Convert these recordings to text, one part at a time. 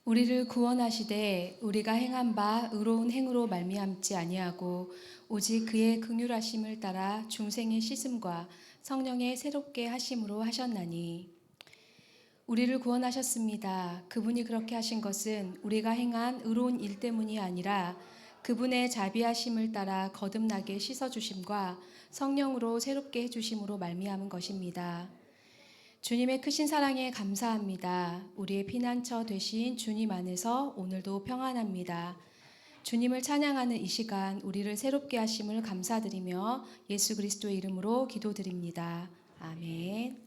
우리를 구원하시되 우리가 행한 바 의로운 행으로 말미암지 아니하고 오직 그의 긍휼하심을 따라 중생의 씻음과 성령의 새롭게 하심으로 하셨나니. 우리를 구원하셨습니다. 그분이 그렇게 하신 것은 우리가 행한 의로운 일 때문이 아니라 그분의 자비하심을 따라 거듭나게 씻어주심과 성령으로 새롭게 해주심으로 말미암은 것입니다. 주님의 크신 사랑에 감사합니다. 우리의 피난처 되신 주님 안에서 오늘도 평안합니다. 주님을 찬양하는 이 시간 우리를 새롭게 하심을 감사드리며 예수 그리스도의 이름으로 기도드립니다. 아멘.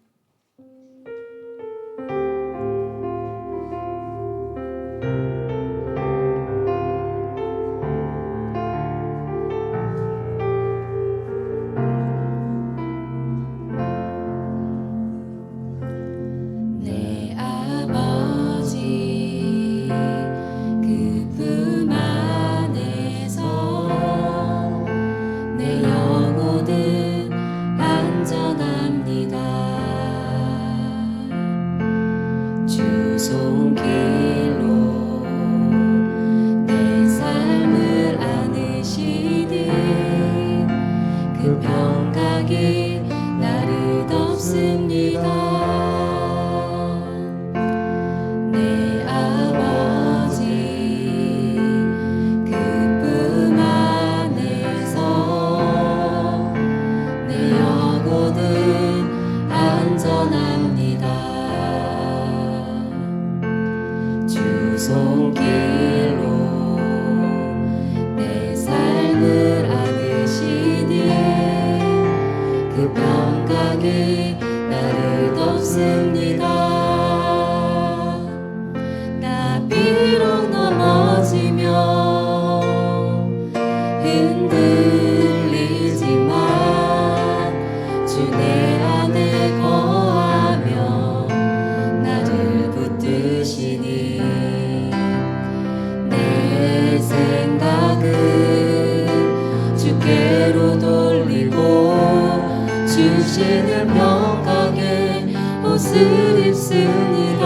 주시는 평강의 옷을 입습니다.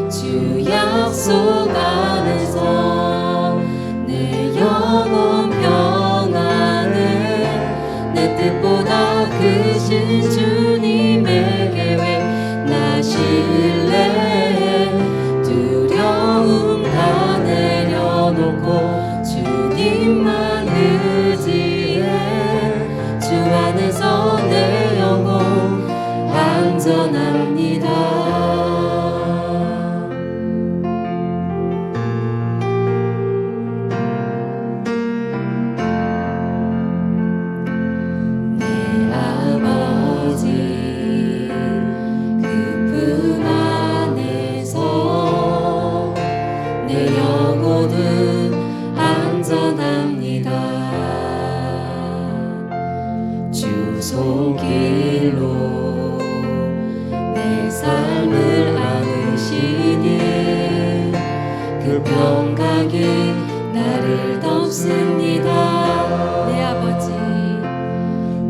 주 약속 안에서 내 영혼 평안해. 내 뜻보다 크신 주님의 계획 나 신뢰해. 두려움 다 내려놓고 주님만 의지해. 주 안에서 내 영혼 안전합니다. 내 아버지 그 품 안에서 내 영혼은 안전합니다. 주 손길로 내 삶을 안으시니 그 평강이 나를 덮습니다.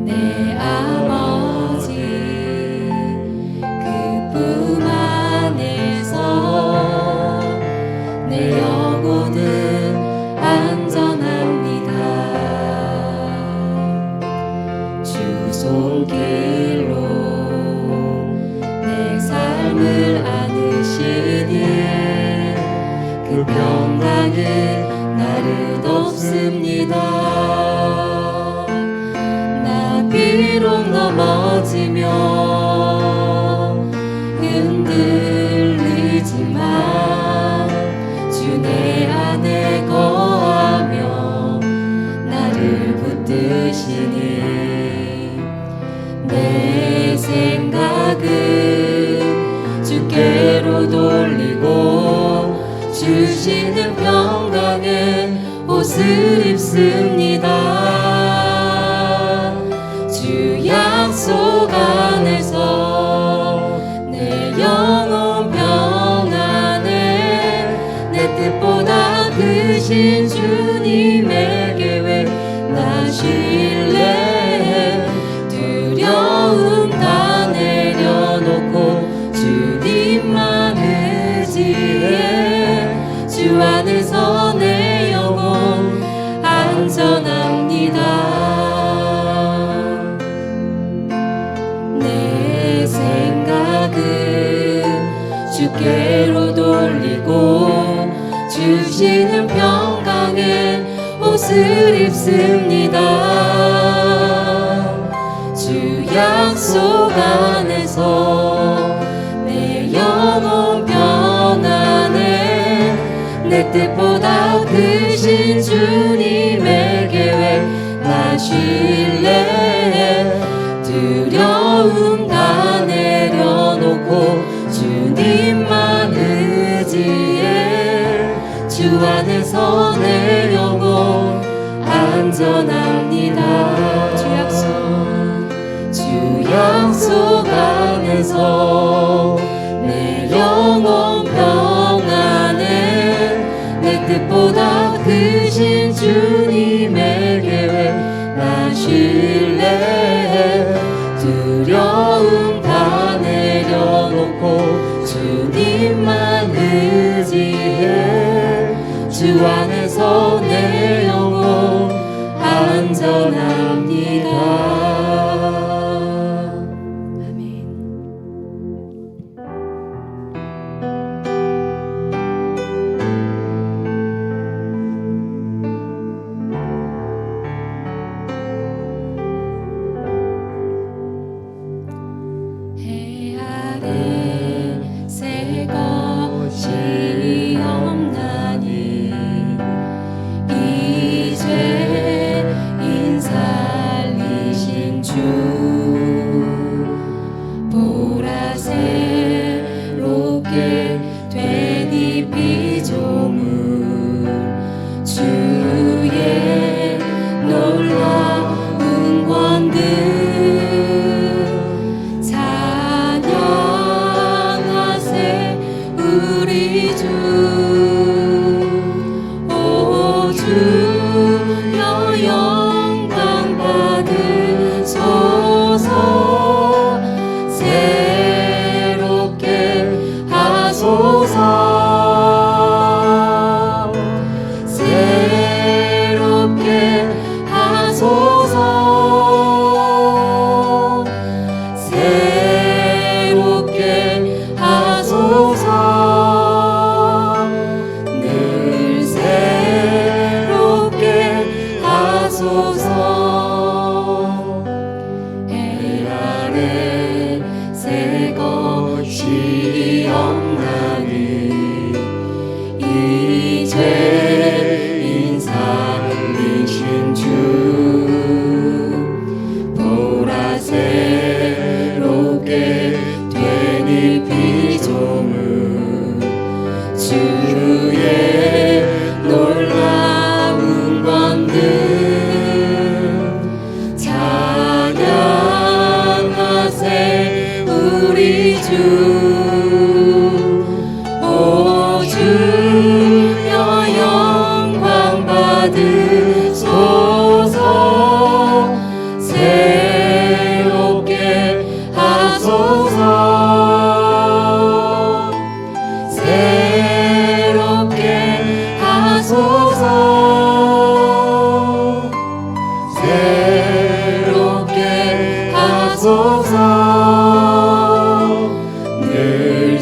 내 아버지 그 품 안에서 내 영혼은 안전합니다. 주 손길로 내 삶을 안으시니 그 평강이 나를 덮습니다. 나 비록 넘어지며 흔들리지만 주 내 안에 거하며 나를 붙드시니 내 생각은 주께로 돌리고 주시는 평강의 옷을 입습니다. 주 약속 안에서 내 영혼 평안해. 내 뜻보다 크신 주님의 계획 나 신뢰해. 두려움 다 내려놓고 주님만 믿습니다. 주 약속 안에서 내 영혼 평안해. 내 뜻보다 크신 주님의 계획 나 신뢰해. 두려움 다 내려놓고 주님만 의지해. 주 안에서 내 영혼 안전합니다. 주 약속 안에서 내 영혼 평안해. 내 뜻보다 크신 주님의 계획 나 신뢰해. 두려움 다 내려놓고 주님만 의지해. 주 안에서 내 영혼 안전합니다. 아멘. 해 아래 새 것이 없나니 이제 인살리신 주 보라새롭게 된 이 피조물 주의 놀라운 권능 찬양하세 우리 주. 오 주여 영광 받으소서. 새롭게 하소서. 새롭게 하소서. 새롭게 하소서. 늘 새롭게 하소서. 해 아래 새 것이 없나니 이제 인살리신 주 보라새롭게 된 이 피조물 주의 놀라운 권능 찬양하세 우리 주. 오 주여 영광 받으소서. 새롭게 하소서. 새롭게 하소서. 새롭게 하소서. 늘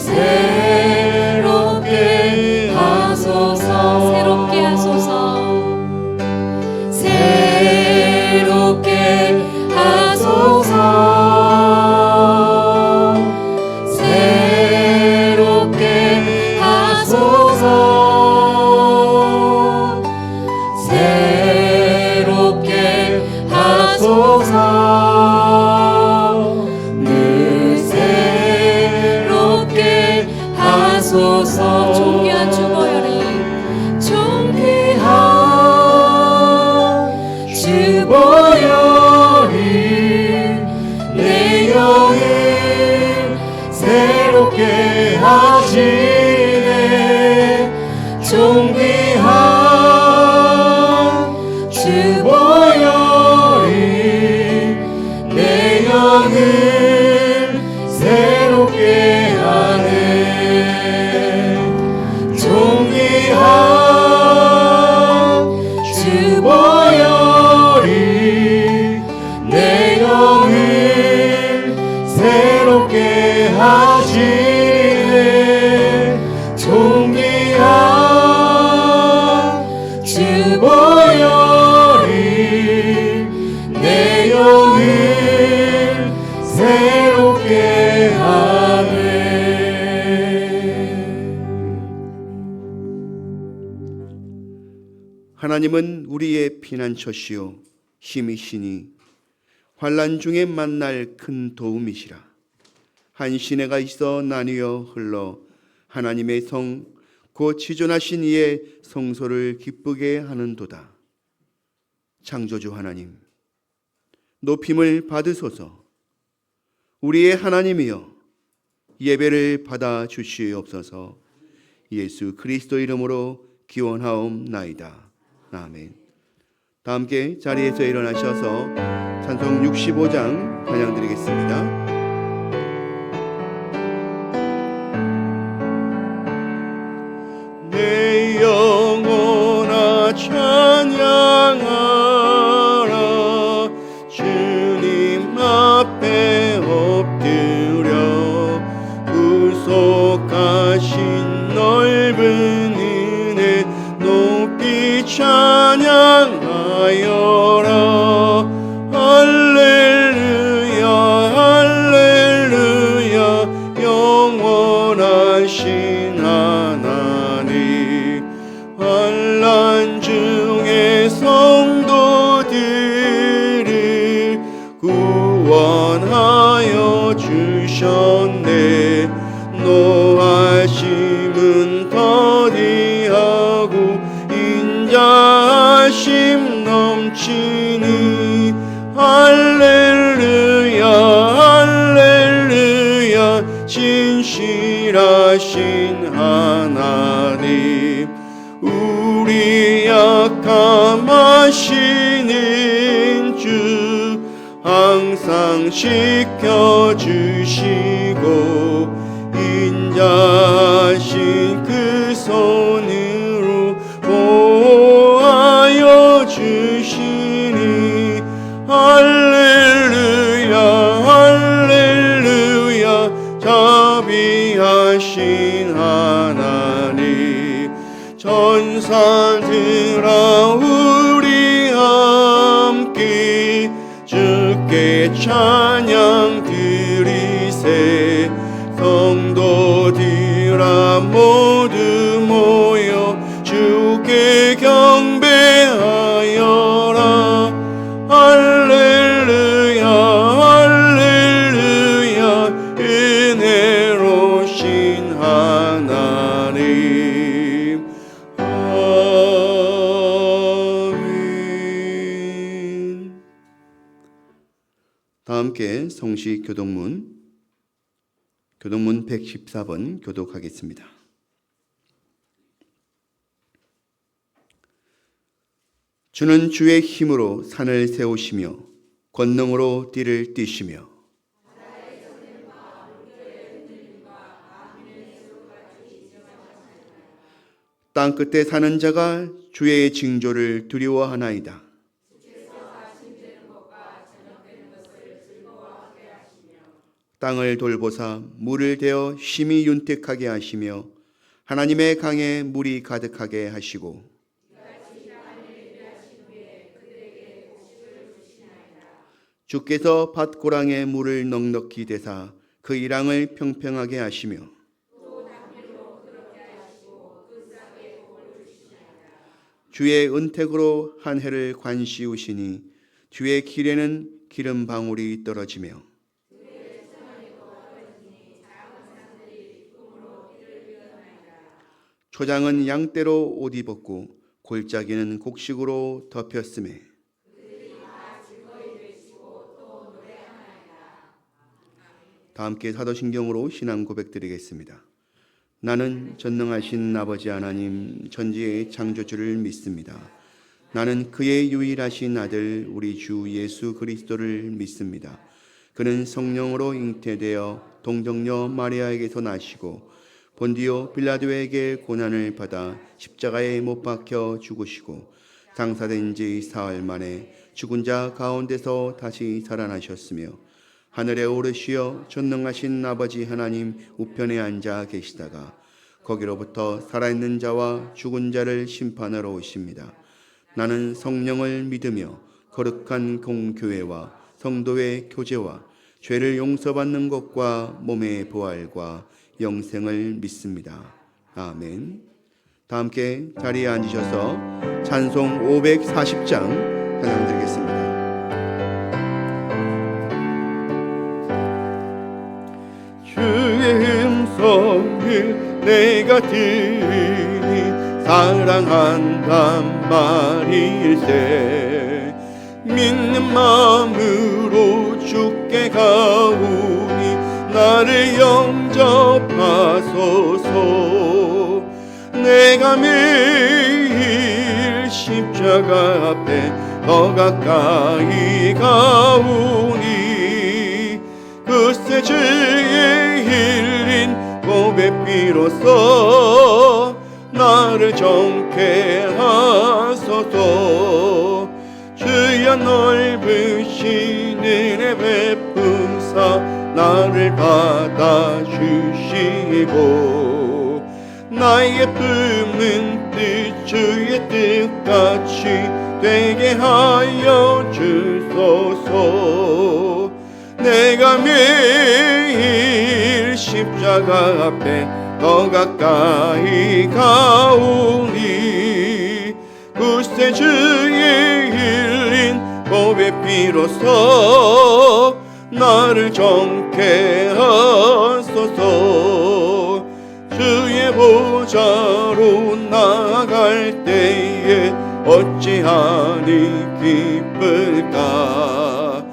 하나님은 우리의 피난처시요 힘이시니 환난 중에 만날 큰 도움이시라. 한 시내가 있어 나뉘어 흘러 하나님의 성 곧 지존하신 이의 성소를 기쁘게 하는도다. 창조주 하나님, 높임을 받으소서. 우리의 하나님이여, 예배를 받아 주시옵소서. 예수 그리스도 이름으로 기원하옵나이다. 아멘. 다 함께 자리에서 일어나셔서 찬송 65장 찬양드리겠습니다. 내 영혼아 찬양하라. 주님 앞에 엎드려 구속하신 넓은 은혜 높이 찬양하여라. 할렐루야 할렐루야 영원하신 하나님, 환난 중에 성도들을 구원하여 주셨네. 노하심은 더디하고 인자하심 넘치니 할렐루야 할렐루야 진실하신 하나님, 우리 약함 하시는 주 항상 지켜주시고 인자하신 그 손으로 보호하여 주시니 할렐루야 할렐루야 자비하신 하나님, 전사들아 우리 함께 주께 찬양 드리세. 성도들아 모두 모여 주께 경배하여라. 할렐루야 할렐루야 은혜로우신 하나님. 아멘. 다 함께 성시 교독문 114번 교독하겠습니다. 주는 주의 힘으로 산을 세우시며 권능으로 띠를 띠시며 땅 끝에 사는 자가 주의 징조를 두려워하나이다. 땅을 돌보사 물을 대어 심히 윤택하게 하시며 하나님의 강에 물이 가득하게 하시고 주께서 밭고랑에 물을 넉넉히 대사 그 이랑을 평평하게 하시며 주의 은택으로 한 해를 관시우시니 주의 길에는 기름 방울이 떨어지며 초장은 양떼로 옷 입었고 골짜기는 곡식으로 덮였음에 다 함께 사도신경으로 신앙 고백드리겠습니다. 나는 전능하신 아버지 하나님 전지의 창조주를 믿습니다. 나는 그의 유일하신 아들 우리 주 예수 그리스도를 믿습니다. 그는 성령으로 잉태되어 동정녀 마리아에게서 나시고 본디오 빌라도에게 고난을 받아 십자가에 못 박혀 죽으시고 장사된 지 사흘 만에 죽은 자 가운데서 다시 살아나셨으며 하늘에 오르시어 전능하신 아버지 하나님 우편에 앉아 계시다가 거기로부터 살아있는 자와 죽은 자를 심판하러 오십니다. 나는 성령을 믿으며 거룩한 공교회와 성도의 교제와 죄를 용서받는 것과 몸의 부활과 영생을 믿습니다. 아멘. 다 함께 자리에 앉으셔서 찬송 540장 찬양드리겠습니다. 주의 음성을 내가 들으니 사랑한단 말일세. 믿는 마음으로 주께 가오니 나를 영접하소서. 내가 매일 십자가 앞에 더 가까이 가오니 그새 주의 흘린 고백 비로소 나를 정케 하소서. 주여 넓으신 은혜 베푸사 나를 받아주시고 나의 품은 뜻 주의 뜻같이 되게 하여 주소서. 내가 매일 십자가 앞에 더 가까이 가오니 그새 주의 흘린 고백 비로소 나를 정케 하소서. 주의 보좌로 나아갈 때에 어찌하니 기쁠까.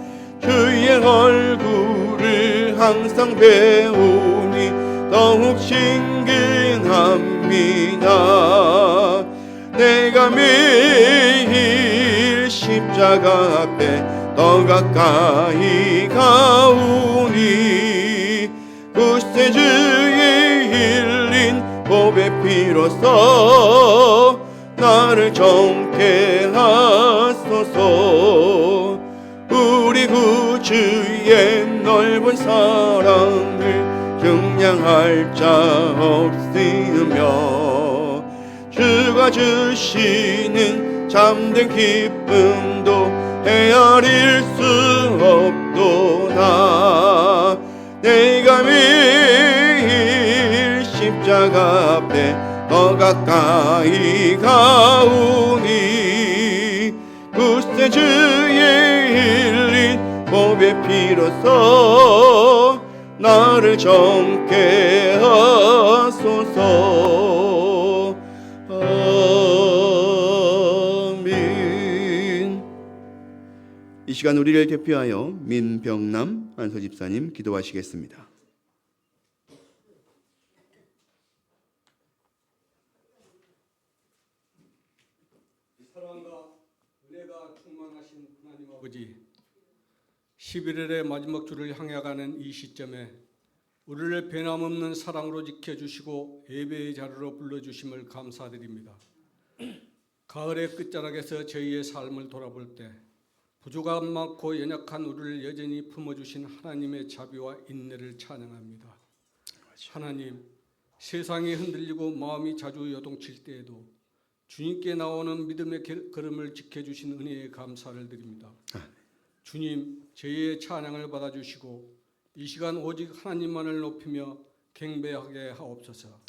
주의 얼굴을 항상 배우니 더욱 친근합니다. 내가 매일 십자가 앞에 더 가까이 가오니 그새 주의 흘린 고백 비로소 나를 정케 하소서. 우리 구주의 넓은 사랑을 증량할 자 없으며 주가 주시는 참된 기쁨도 헤아릴 수 없도다. 내가 매일 십자가 앞에 더 가까이 가오니 그새 주의 흘린 고백 비로소 나를 정케 하소서. 아멘. 이 시간 우리를 대표하여 민병남 안소집사님 기도하시겠습니다. 사랑과 은혜가 충만하신 하나님 아버지, 11월의 마지막 주를 향해 가는 이 시점에 우리를 변함없는 사랑으로 지켜주시고 예배의 자리로 불러주심을 감사드립니다. 가을의 끝자락에서 저희의 삶을 돌아볼 때 부족함 많고 연약한 우리를 여전히 품어주신 하나님의 자비와 인내를 찬양합니다. 하나님, 세상이 흔들리고 마음이 자주 요동칠 때에도 주님께 나오는 믿음의 걸음을 지켜주신 은혜에 감사를 드립니다. 주님, 저희의 찬양을 받아주시고 이 시간 오직 하나님만을 높이며 경배하게 하옵소서.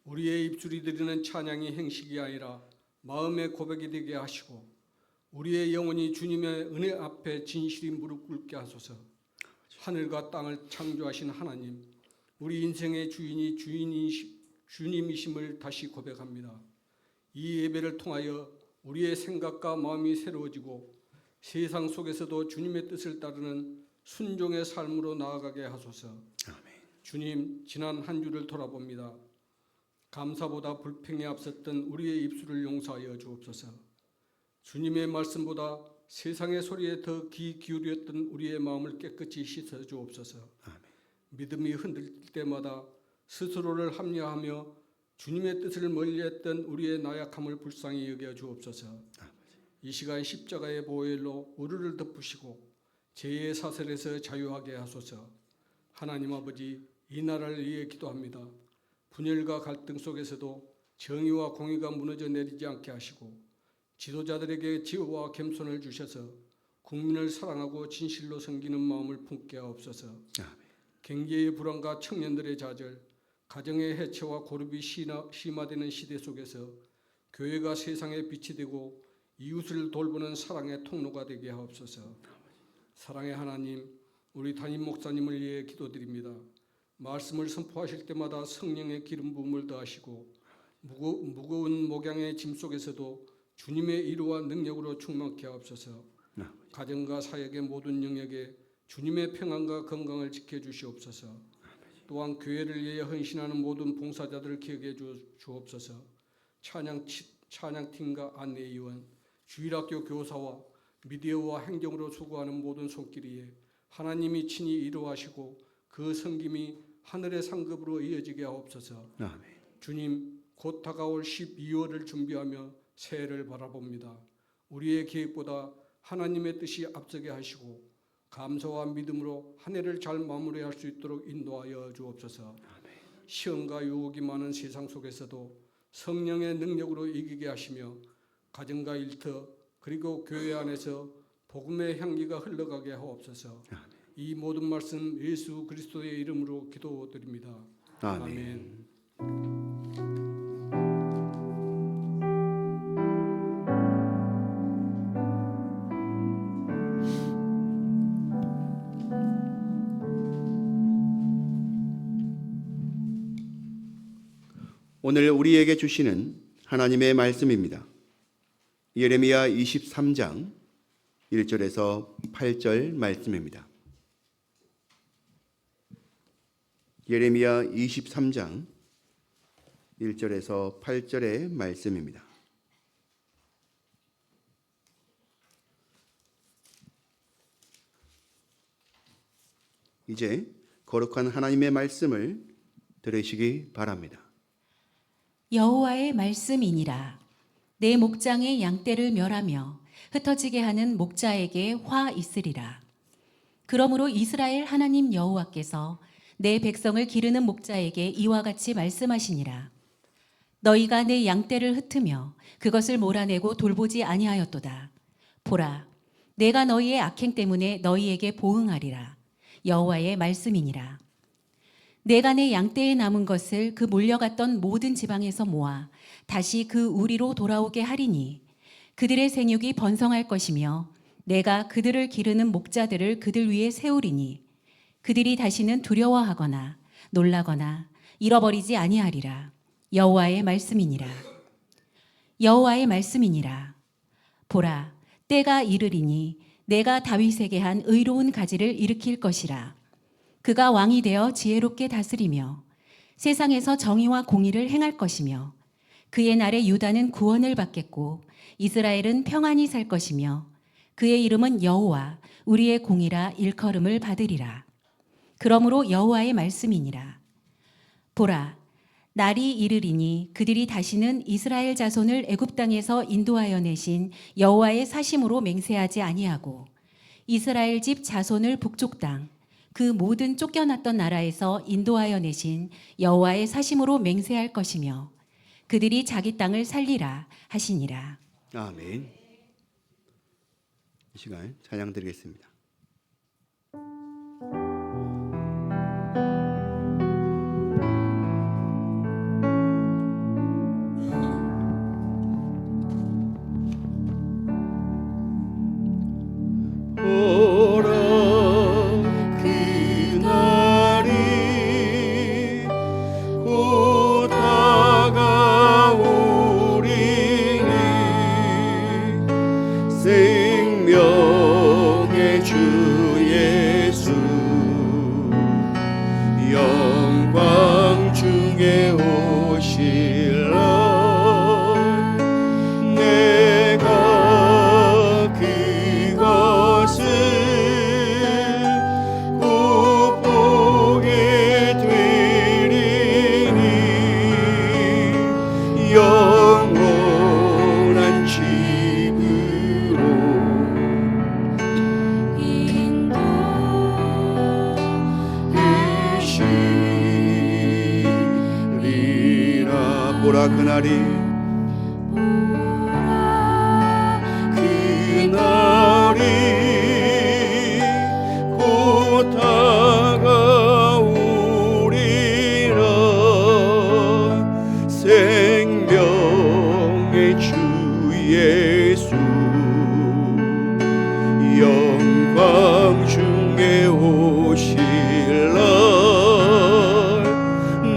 우리의 입술이 드리는 찬양이 행식이 아니라 마음의 고백이 되게 하시고 우리의 영혼이 주님의 은혜 앞에 진실이 무릎 꿇게 하소서. 하늘과 땅을 창조하신 하나님, 우리 인생의 주인이 주님이심을 다시 고백합니다. 이 예배를 통하여 우리의 생각과 마음이 새로워지고 세상 속에서도 주님의 뜻을 따르는 순종의 삶으로 나아가게 하소서. 아멘. 주님, 지난 한 주를 돌아봅니다. 감사보다 불평에 앞섰던 우리의 입술을 용서하여 주옵소서. 주님의 말씀보다 세상의 소리에 더 귀 기울였던 우리의 마음을 깨끗이 씻어 주옵소서. 아멘. 믿음이 흔들릴 때마다 스스로를 합리화하며 주님의 뜻을 멀리했던 우리의 나약함을 불쌍히 여겨 주옵소서. 이 시간 십자가의 보혈로 우리를 덮으시고 죄의 사슬에서 자유하게 하소서. 하나님 아버지, 이 나라를 위해 기도합니다. 분열과 갈등 속에서도 정의와 공의가 무너져 내리지 않게 하시고 지도자들에게 지혜와 겸손을 주셔서 국민을 사랑하고 진실로 섬기는 마음을 품게 하옵소서. 경제의 불안과 청년들의 좌절, 가정의 해체와 고립이 심화되는 시대 속에서 교회가 세상의 빛이 되고 이웃을 돌보는 사랑의 통로가 되게 하옵소서. 사랑의 하나님, 우리 담임 목사님을 위해 기도드립니다. 말씀을 선포하실 때마다 성령의 기름 부음을 더하시고 무거운 목양의 짐 속에서도 주님의 이루와 능력으로 충만케 하옵소서. 가정과 사역의 모든 영역에 주님의 평안과 건강을 지켜주시옵소서. 또한 교회를 위해 헌신하는 모든 봉사자들을 기억해 주옵소서. 찬양팀과 안내위원, 주일학교 교사와 미디어와 행정으로 수고하는 모든 손길이에 하나님이 친히 이루하시고 그 섬김이 하늘의 상급으로 이어지게 하옵소서. 아멘. 주님, 곧 다가올 12월을 준비하며 새해를 바라봅니다. 우리의 계획보다 하나님의 뜻이 앞서게 하시고 감사와 믿음으로 한 해를 잘 마무리할 수 있도록 인도하여 주옵소서. 아멘. 시험과 유혹이 많은 세상 속에서도 성령의 능력으로 이기게 하시며 가정과 일터 그리고 교회 안에서 복음의 향기가 흘러가게 하옵소서. 아멘. 이 모든 말씀 예수 그리스도의 이름으로 기도드립니다. 아멘. 오늘 우리에게 주시는 하나님의 말씀입니다. 예레미야 23장 1절에서 8절 말씀입니다. 예레미야 23장 1절에서 8절의 말씀입니다. 이제 거룩한 하나님의 말씀을 들으시기 바랍니다. 여호와의 말씀이니라. 내 목장의 양떼를 멸하며 흩어지게 하는 목자에게 화 있으리라. 그러므로 이스라엘 하나님 여호와께서 내 백성을 기르는 목자에게 이와 같이 말씀하시니라. 너희가 내 양떼를 흩으며 그것을 몰아내고 돌보지 아니하였도다. 보라, 내가 너희의 악행 때문에 너희에게 보응하리라. 여호와의 말씀이니라. 내가 내 양떼에 남은 것을 그 몰려갔던 모든 지방에서 모아 다시 그 우리로 돌아오게 하리니 그들의 생육이 번성할 것이며 내가 그들을 기르는 목자들을 그들 위에 세우리니 그들이 다시는 두려워하거나 놀라거나 잃어버리지 아니하리라. 여호와의 말씀이니라. 여호와의 말씀이니라. 보라, 때가 이르리니 내가 다윗에게 한 의로운 가지를 일으킬 것이라. 그가 왕이 되어 지혜롭게 다스리며 세상에서 정의와 공의를 행할 것이며 그의 날에 유다는 구원을 받겠고 이스라엘은 평안히 살 것이며 그의 이름은 여호와 우리의 공이라 일컬음을 받으리라. 그러므로 여호와의 말씀이니라. 보라, 날이 이르리니 그들이 다시는 이스라엘 자손을 애굽 땅에서 인도하여 내신 여호와의 사심으로 맹세하지 아니하고 이스라엘 집 자손을 북쪽 땅 그 모든 쫓겨났던 나라에서 인도하여 내신 여호와의 사심으로 맹세할 것이며 그들이 자기 땅을 살리라 하시니라. 아멘. 이 시간 찬양 드리겠습니다. 생명의 주 예수 영광 중에 오실라. 내가 그것을 곧 보게 되리니 영원한 집으로 인도하시리라. 보라, 그날이 곧 다가오리라.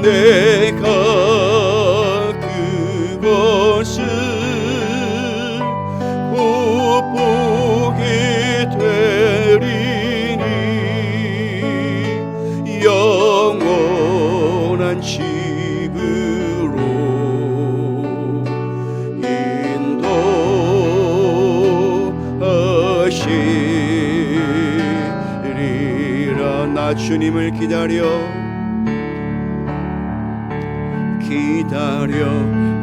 내가 그것을 곧 보게 되리니 영원한 집으로 인도하시리라. 나 주님을 기다려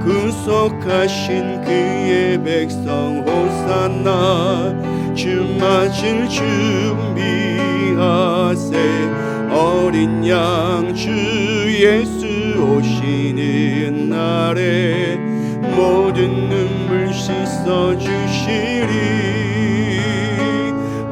구속하신 그의 백성 호산나. 주 맞을 준비하세. 어린 양 주 예수 오시는 날에 모든 눈물 씻어주시리.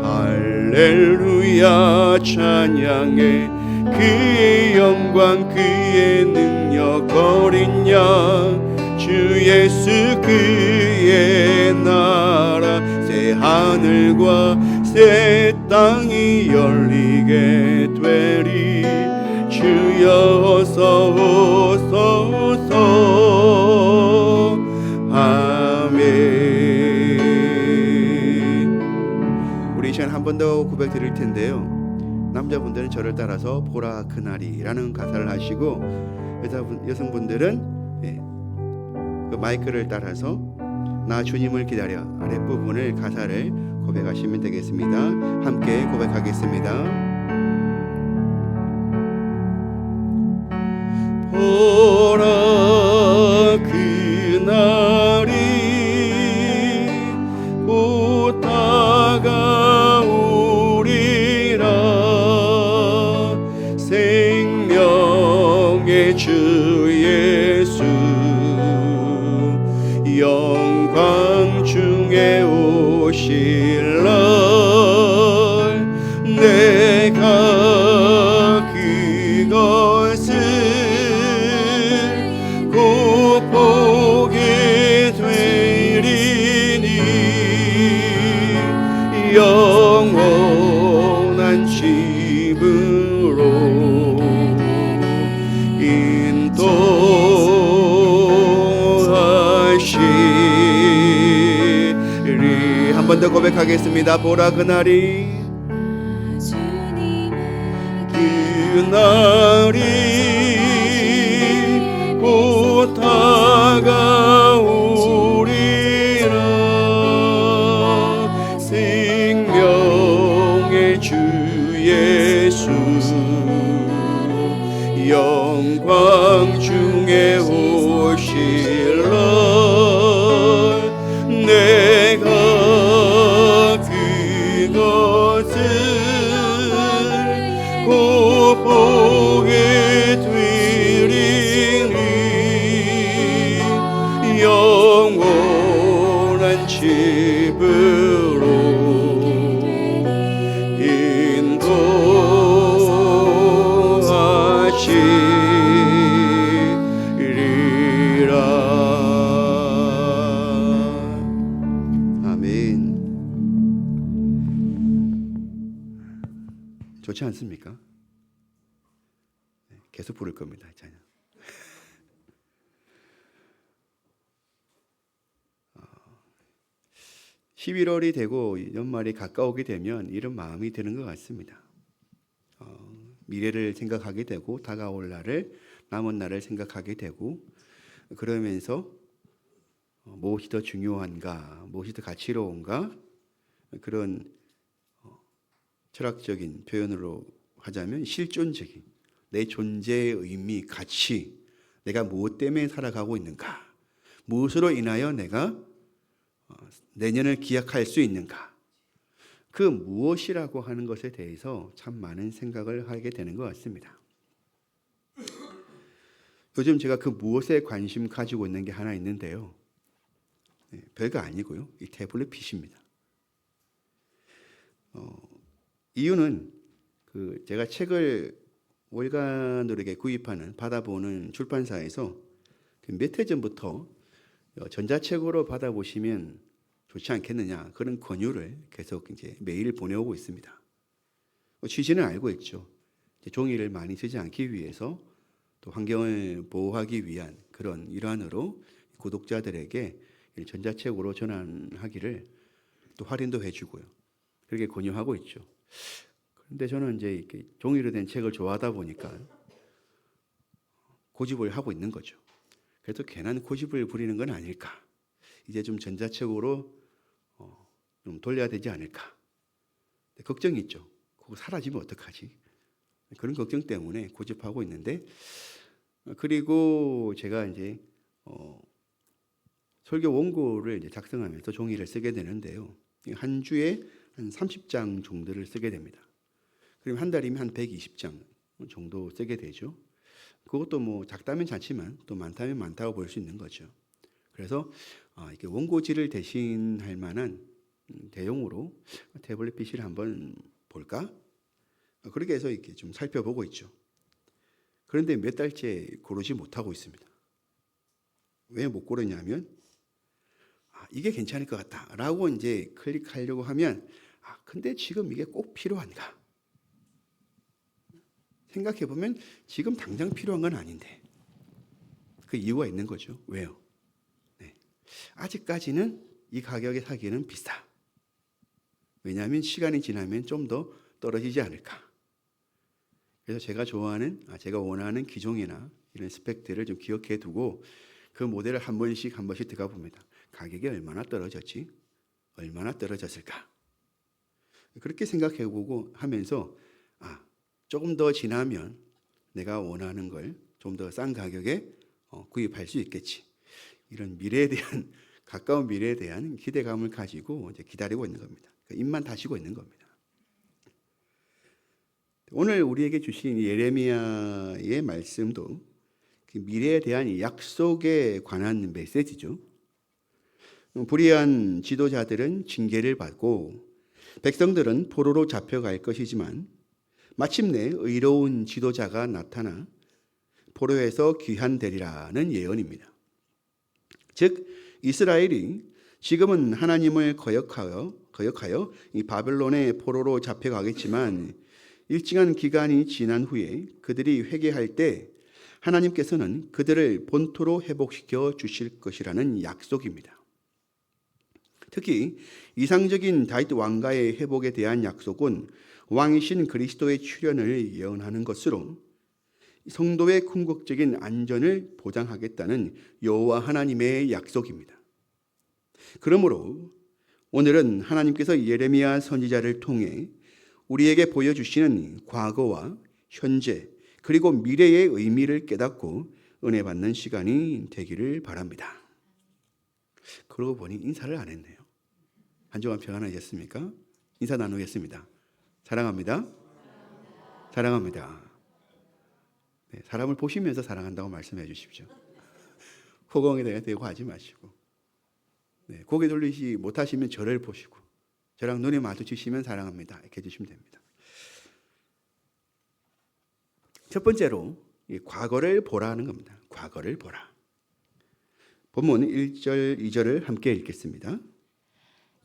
할렐루야 찬양해 그의 영광 그의 능력. 어린 양 주 예수 그의 나라. 새 하늘과 새 땅이 열리게 되리. 주여 어서 오소서. 아멘. 우리 이 시간 한 번 더 고백 드릴 텐데요. 남자분들은 저를 따라서 보라 그날이라는 가사를 하시고, 여성분들은 그 마이크를 따라서 나 주님을 기다려 아랫부분을 가사를 고백하시면 되겠습니다. 함께 고백하겠습니다. 보라 그날이 곧 다가오리라. 생명의 주 예수 영광 중에 오실 날 내가 그것을 곧 보게 되리니 영원한 집으로 인도하시리. 한 번 더 고백하겠습니다. 보라 그날이 그날이 곧 다가오리라. 생명의 주 예수 영광 중에 오실 날 내가 그것을 곧 보게 되리니 영원한 집으로 인도하시리라. 아멘. 좋지 않습니까? 계속 부를 겁니다. 찬양. 11월이 되고 연말이 가까우게 되면 이런 마음이 드는 것 같습니다. 미래를 생각하게 되고 다가올 날을, 남은 날을 생각하게 되고, 그러면서 무엇이 더 중요한가, 무엇이 더 가치로운가, 그런 철학적인 표현으로 하자면 실존적인 내 존재의 의미, 가치, 내가 무엇 때문에 살아가고 있는가, 무엇으로 인하여 내가 내년을 기약할 수 있는가, 그 무엇이라고 하는 것에 대해서 참 많은 생각을 하게 되는 것 같습니다. 요즘 제가 그 무엇에 관심 가지고 있는 게 하나 있는데요. 별거 아니고요. 이 태블릿 PC입니다. 이유는 제가 책을 월간으로 구입하는, 받아보는 출판사에서 몇 해 전부터 전자책으로 받아보시면 좋지 않겠느냐, 그런 권유를 계속 이제 매일 보내오고 있습니다. 취지는 알고 있죠. 종이를 많이 쓰지 않기 위해서 또 환경을 보호하기 위한 그런 일환으로 구독자들에게 전자책으로 전환하기를 또 할인도 해주고요. 그렇게 권유하고 있죠. 그런데 저는 이제 이렇게 종이로 된 책을 좋아하다 보니까 고집을 하고 있는 거죠. 그래도 괜한 고집을 부리는 건 아닐까. 이제 좀 전자책으로 좀 돌려야 되지 않을까. 걱정이 있죠. 그거 사라지면 어떡하지? 그런 걱정 때문에 고집하고 있는데, 그리고 제가 이제 설교 원고를 이제 작성하면서 종이를 쓰게 되는데요. 한 주에 한 30장 정도를 쓰게 됩니다. 그럼 한 달이면 한 120장 정도 쓰게 되죠. 그것도 뭐 작다면 작지만 또 많다면 많다고 볼 수 있는 거죠. 그래서 이렇게 원고지를 대신할 만한 대용으로 태블릿 PC를 한번 볼까? 그렇게 해서 이렇게 좀 살펴보고 있죠. 그런데 몇 달째 고르지 못하고 있습니다. 왜 못 고르냐면 이게 괜찮을 것 같다라고 이제 클릭하려고 하면 근데 지금 이게 꼭 필요한가? 생각해 보면 지금 당장 필요한 건 아닌데 그 이유가 있는 거죠. 왜요? 네. 아직까지는 이 가격에 사기는 비싸. 왜냐하면 시간이 지나면 좀 더 떨어지지 않을까. 그래서 제가 좋아하는, 제가 원하는 기종이나 이런 스펙들을 좀 기억해 두고 그 모델을 한 번씩 들어가 봅니다. 가격이 얼마나 떨어졌지? 얼마나 떨어졌을까? 그렇게 생각해 보고 하면서 조금 더 지나면 내가 원하는 걸 좀 더 싼 가격에 구입할 수 있겠지. 이런 미래에 대한 가까운 미래에 대한 기대감을 가지고 이제 기다리고 있는 겁니다. 입만 다시고 있는 겁니다. 오늘 우리에게 주신 예레미야의 말씀도 그 미래에 대한 약속에 관한 메시지죠. 불의한 지도자들은 징계를 받고 백성들은 포로로 잡혀갈 것이지만 마침내 의로운 지도자가 나타나 포로에서 귀환되리라는 예언입니다. 즉 이스라엘이 지금은 하나님을 거역하여 이 바벨론의 포로로 잡혀가겠지만 일정한 기간이 지난 후에 그들이 회개할 때 하나님께서는 그들을 본토로 회복시켜 주실 것이라는 약속입니다. 특히 이상적인 다윗 왕가의 회복에 대한 약속은 왕이신 그리스도의 출현을 예언하는 것으로 성도의 궁극적인 안전을 보장하겠다는 여호와 하나님의 약속입니다. 그러므로 오늘은 하나님께서 예레미야 선지자를 통해 우리에게 보여주시는 과거와 현재 그리고 미래의 의미를 깨닫고 은혜 받는 시간이 되기를 바랍니다. 그러고 보니 인사를 안 했네요. 한 주간 평안하셨습니까? 인사 나누겠습니다. 사랑합니다. 사랑합니다. 네, 사람을 보시면서 사랑한다고 말씀해 주십시오. 호공에 대고 하지 마시고, 네, 고개 돌리지 못하시면 저를 보시고 저랑 눈에 마주치시면 사랑합니다 이렇게 해주시면 됩니다. 첫 번째로 과거를 보라는 겁니다. 과거를 보라. 본문 1절 2절을 함께 읽겠습니다.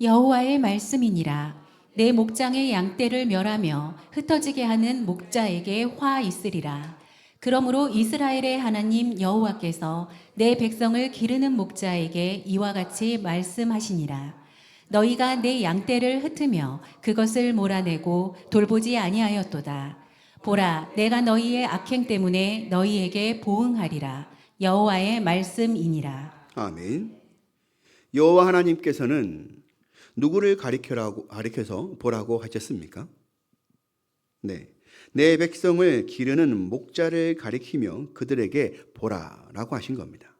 여호와의 말씀이니라. 내 목장의 양떼를 멸하며 흩어지게 하는 목자에게 화 있으리라. 그러므로 이스라엘의 하나님 여호와께서 내 백성을 기르는 목자에게 이와 같이 말씀하시니라. 너희가 내 양떼를 흩으며 그것을 몰아내고 돌보지 아니하였도다. 보라, 내가 너희의 악행 때문에 너희에게 보응하리라. 여호와의 말씀이니라. 아멘. 여호와 하나님께서는 누구를 가리켜서 보라고 하셨습니까? 네, 내 백성을 기르는 목자를 가리키며 그들에게 보라라고 하신 겁니다.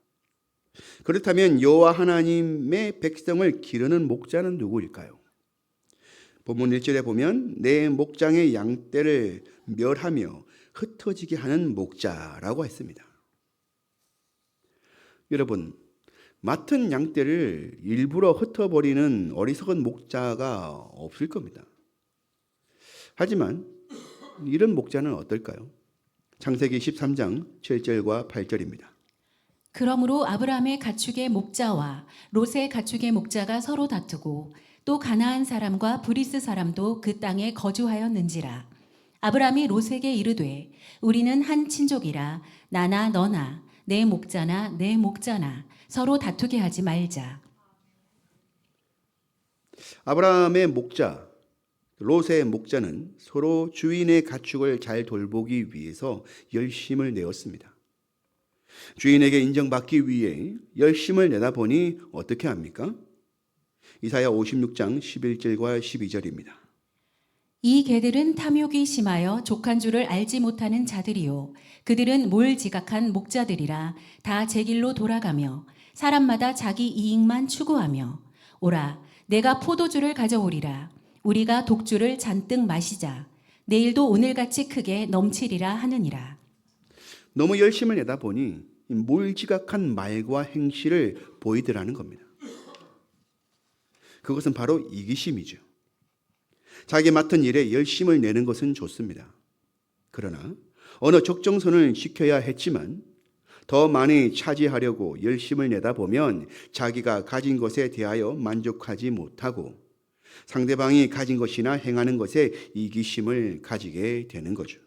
그렇다면 여호와 하나님의 백성을 기르는 목자는 누구일까요? 본문 1절에 보면 내 목장의 양떼를 멸하며 흩어지게 하는 목자라고 했습니다. 여러분, 맡은 양떼를 일부러 흩어버리는 어리석은 목자가 없을 겁니다. 하지만 이런 목자는 어떨까요? 창세기 13장 7절과 8절입니다. 그러므로 아브라함의 가축의 목자와 롯의 가축의 목자가 서로 다투고 또 가나안 사람과 브리스 사람도 그 땅에 거주하였는지라. 아브라함이 롯에게 이르되 우리는 한 친족이라 나나 너나 내 목자나 내 목자나 서로 다투게 하지 말자. 아브라함의 목자, 롯의 목자는 서로 주인의 가축을 잘 돌보기 위해서 열심을 내었습니다. 주인에게 인정받기 위해 열심을 내다 보니 어떻게 합니까? 이사야 56장 11절과 12절입니다. 이 개들은 탐욕이 심하여 족한 줄을 알지 못하는 자들이요 그들은 몰지각한 목자들이라 다 제 길로 돌아가며 사람마다 자기 이익만 추구하며 오라 내가 포도주를 가져오리라 우리가 독주를 잔뜩 마시자 내일도 오늘같이 크게 넘치리라 하느니라. 너무 열심을 내다 보니 몰지각한 말과 행실을 보이더라는 겁니다. 그것은 바로 이기심이죠. 자기 맡은 일에 열심을 내는 것은 좋습니다. 그러나 어느 적정선을 지켜야 했지만 더 많이 차지하려고 열심을 내다 보면 자기가 가진 것에 대하여 만족하지 못하고 상대방이 가진 것이나 행하는 것에 이기심을 가지게 되는 거죠.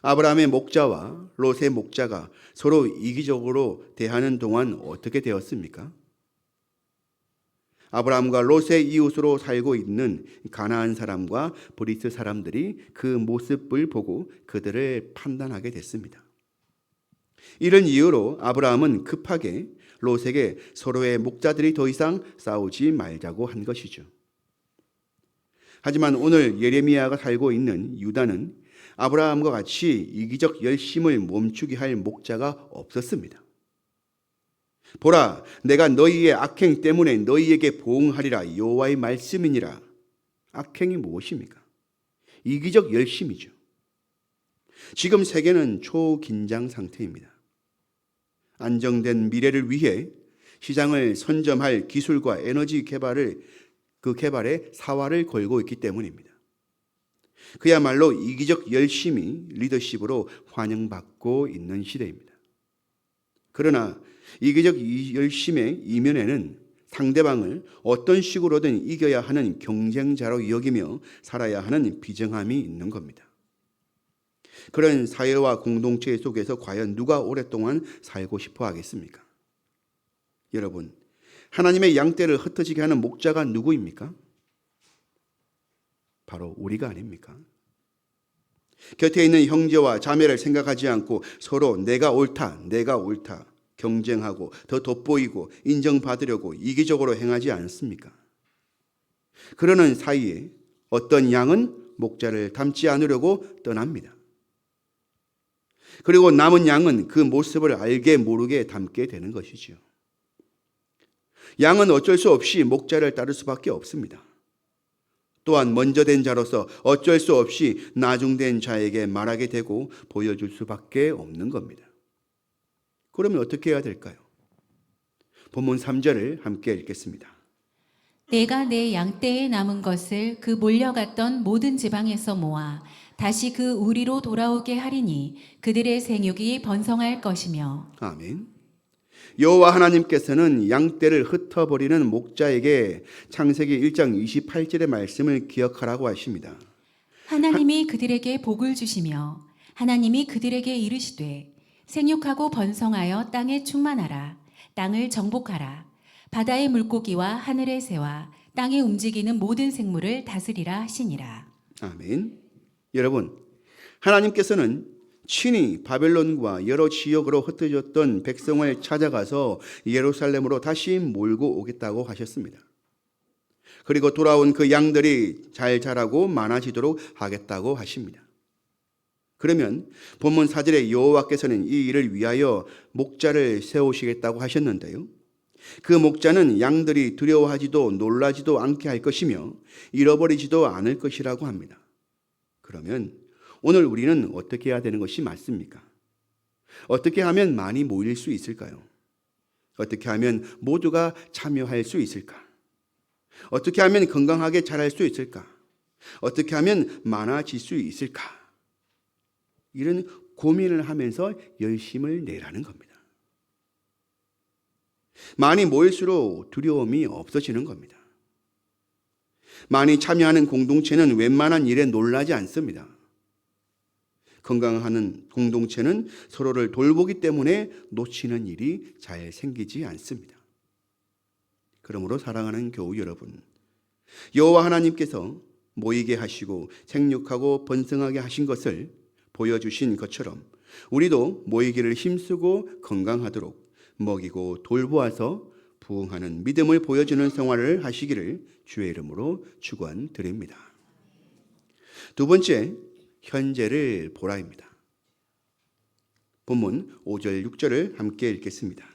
아브라함의 목자와 롯의 목자가 서로 이기적으로 대하는 동안 어떻게 되었습니까? 아브라함과 롯의 이웃으로 살고 있는 가나안 사람과 브리스 사람들이 그 모습을 보고 그들을 판단하게 됐습니다. 이런 이유로 아브라함은 급하게 롯에게 서로의 목자들이 더 이상 싸우지 말자고 한 것이죠. 하지만 오늘 예레미야가 살고 있는 유다는 아브라함과 같이 이기적 열심을 멈추게 할 목자가 없었습니다. 보라, 내가 너희의 악행 때문에 너희에게 보응하리라 여호와의 말씀이니라. 악행이 무엇입니까? 이기적 열심이죠. 지금 세계는 초긴장 상태입니다. 안정된 미래를 위해 시장을 선점할 기술과 에너지 개발에 사활을 걸고 있기 때문입니다. 그야말로 이기적 열심이 리더십으로 환영받고 있는 시대입니다. 그러나 이기적 열심의 이면에는 상대방을 어떤 식으로든 이겨야 하는 경쟁자로 여기며 살아야 하는 비정함이 있는 겁니다. 그런 사회와 공동체 속에서 과연 누가 오랫동안 살고 싶어 하겠습니까? 여러분, 하나님의 양떼를 흩어지게 하는 목자가 누구입니까? 바로 우리가 아닙니까? 곁에 있는 형제와 자매를 생각하지 않고 서로 내가 옳다 경쟁하고 더 돋보이고 인정받으려고 이기적으로 행하지 않습니까? 그러는 사이에 어떤 양은 목자를 닮지 않으려고 떠납니다. 그리고 남은 양은 그 모습을 알게 모르게 닮게 되는 것이죠. 양은 어쩔 수 없이 목자를 따를 수밖에 없습니다. 또한 먼저 된 자로서 어쩔 수 없이 나중된 자에게 말하게 되고 보여줄 수밖에 없는 겁니다. 그러면 어떻게 해야 될까요? 본문 3절을 함께 읽겠습니다. 내가 내 양떼에 남은 것을 그 몰려갔던 모든 지방에서 모아 다시 그 우리로 돌아오게 하리니 그들의 생육이 번성할 것이며. 아멘. 여호와 하나님께서는 양떼를 흩어버리는 목자에게 창세기 1장 28절의 말씀을 기억하라고 하십니다. 하나님이 그들에게 복을 주시며 하나님이 그들에게 이르시되 생육하고 번성하여 땅에 충만하라. 땅을 정복하라. 바다의 물고기와 하늘의 새와 땅에 움직이는 모든 생물을 다스리라 하시니라. 아멘. 여러분, 하나님께서는 친히 바벨론과 여러 지역으로 흩어졌던 백성을 찾아가서 예루살렘으로 다시 몰고 오겠다고 하셨습니다. 그리고 돌아온 그 양들이 잘 자라고 많아지도록 하겠다고 하십니다. 그러면 본문 4절에 여호와께서는 이 일을 위하여 목자를 세우시겠다고 하셨는데요. 그 목자는 양들이 두려워하지도 놀라지도 않게 할 것이며 잃어버리지도 않을 것이라고 합니다. 그러면 오늘 우리는 어떻게 해야 되는 것이 맞습니까? 어떻게 하면 많이 모일 수 있을까요? 어떻게 하면 모두가 참여할 수 있을까? 어떻게 하면 건강하게 자랄 수 있을까? 어떻게 하면 많아질 수 있을까? 이런 고민을 하면서 열심을 내라는 겁니다. 많이 모일수록 두려움이 없어지는 겁니다. 많이 참여하는 공동체는 웬만한 일에 놀라지 않습니다. 건강한 공동체는 서로를 돌보기 때문에 놓치는 일이 잘 생기지 않습니다. 그러므로 사랑하는 교우 여러분, 여호와 하나님께서 모이게 하시고 생육하고 번성하게 하신 것을 보여주신 것처럼 우리도 모이기를 힘쓰고 건강하도록 먹이고 돌보아서 부흥하는 믿음을 보여주는 생활을 하시기를 주의 이름으로 축원드립니다. 두 번째, 현재를 보라입니다. 본문 5절 6절을 함께 읽겠습니다.